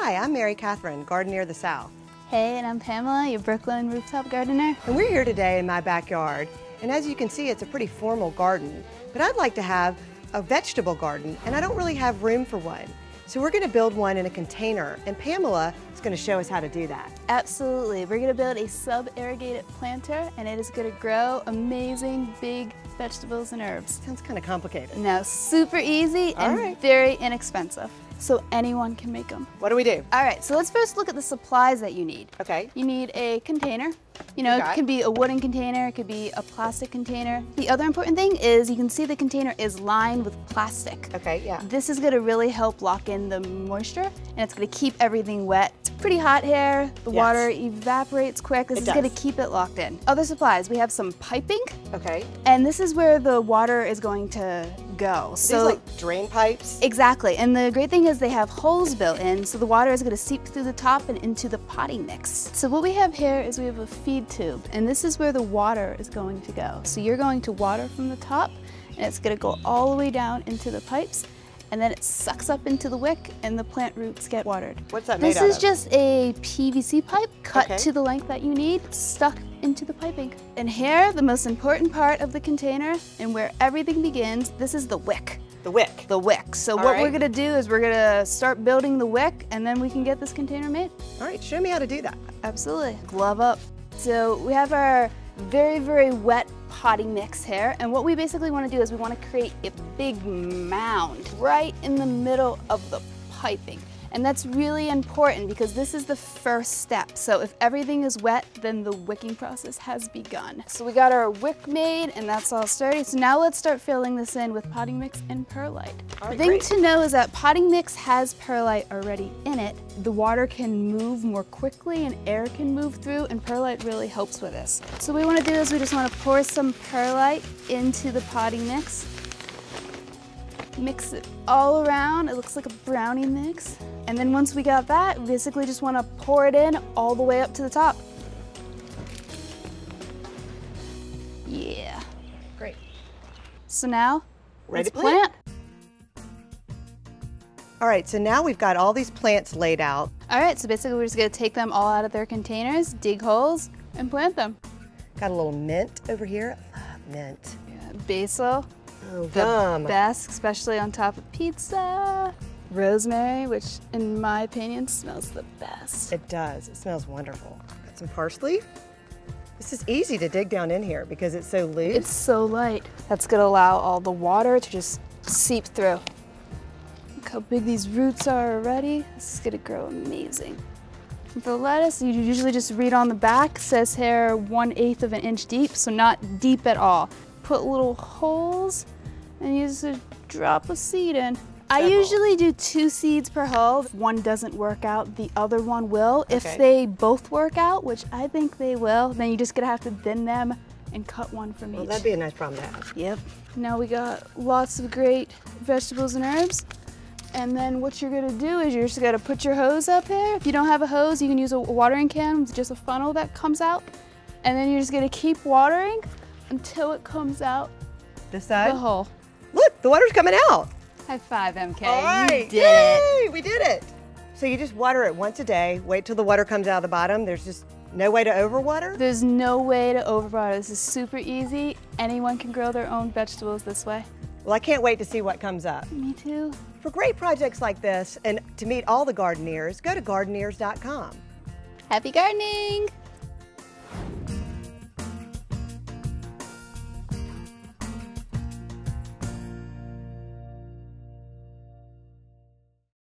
Hi, I'm Katherine, Gardeneer of the South. Hey, and I'm Pamela, your Brooklyn rooftop gardener. And we're here today in my backyard, and as you can see, it's a pretty formal garden, but I'd like to have a vegetable garden, and I don't really have room for one. So we're going to build one in a container, and Pamela is going to show us how to do that. Absolutely. We're going to build a sub-irrigated planter, and it is going to grow amazing big vegetables and herbs. Sounds kind of complicated. No, super easy and very inexpensive. So anyone can make them. What do we do? All right, so let's first look at the supplies that you need. Okay. You need a container. You know, it could be a wooden container, it could be a plastic container. The other important thing is you can see the container is lined with plastic. Okay, yeah. This is gonna really help lock in the moisture, and it's gonna keep everything wet. It's pretty hot here. The water evaporates quick. This is gonna keep it locked in. Other supplies, we have some piping. Okay. And this is where the water is going to go. So these like drain pipes? Exactly, and the great thing is they have holes built in, so the water is gonna seep through the top and into the potting mix. So what we have here is we have a feed tube, and this is where the water is going to go. So you're going to water from the top, and it's gonna go all the way down into the pipes, and then it sucks up into the wick, and the plant roots get watered. What's that made out of? This is just a PVC pipe cut to the length that you need, stuck into the piping. And here, the most important part of the container, and where everything begins, this is the wick. The wick. The wick. So what we're gonna do is we're gonna start building the wick, and then we can get this container made. All right, show me how to do that. Absolutely. Glove up. So we have our very, very wet potting mix here, and what we basically want to do is we want to create a big mound right in the middle of the piping. And that's really important because this is the first step. So if everything is wet, then the wicking process has begun. So we got our wick made, and that's all started. So now let's start filling this in with potting mix and perlite. The thing to know is that potting mix has perlite already in it. The water can move more quickly and air can move through, and perlite really helps with this. So what we want to do is we just want to pour some perlite into the potting mix. Mix it all around. It looks like a brownie mix. And then once we got that, we basically just want to pour it in all the way up to the top. Yeah. Great. So now, ready let's plant. All right, so now we've got all these plants laid out. All right, so basically we're just going to take them all out of their containers, dig holes, and plant them. Got a little mint over here. I love mint. Yeah, basil. Oh, the best, especially on top of pizza. Rosemary, which in my opinion smells the best. It does. It smells wonderful. Got some parsley. This is easy to dig down in here because it's so loose. It's so light. That's going to allow all the water to just seep through. Look how big these roots are already. This is going to grow amazing. And for the lettuce, you usually just read on the back. It says here 1/8 of an inch deep, so not deep at all. Put little holes and you just drop a seed in. I usually do 2 seeds per hole. If one doesn't work out, the other one will. If they both work out, which I think they will, then you're just gonna have to thin them and cut one from each. Well, that'd be a nice problem to have. Yep. Now we got lots of great vegetables and herbs. And then what you're gonna do is you're just gonna put your hose up here. If you don't have a hose, you can use a watering can with just a funnel that comes out. And then you're just gonna keep watering until it comes out this side? The hole. Look, the water's coming out. High five, MK. All right. You did it. We did it. So you just water it once a day, wait till the water comes out of the bottom. There's just no way to overwater? There's no way to overwater. This is super easy. Anyone can grow their own vegetables this way. Well, I can't wait to see what comes up. Me too. For great projects like this and to meet all the Gardenieres, go to Gardenieres.com. Happy gardening!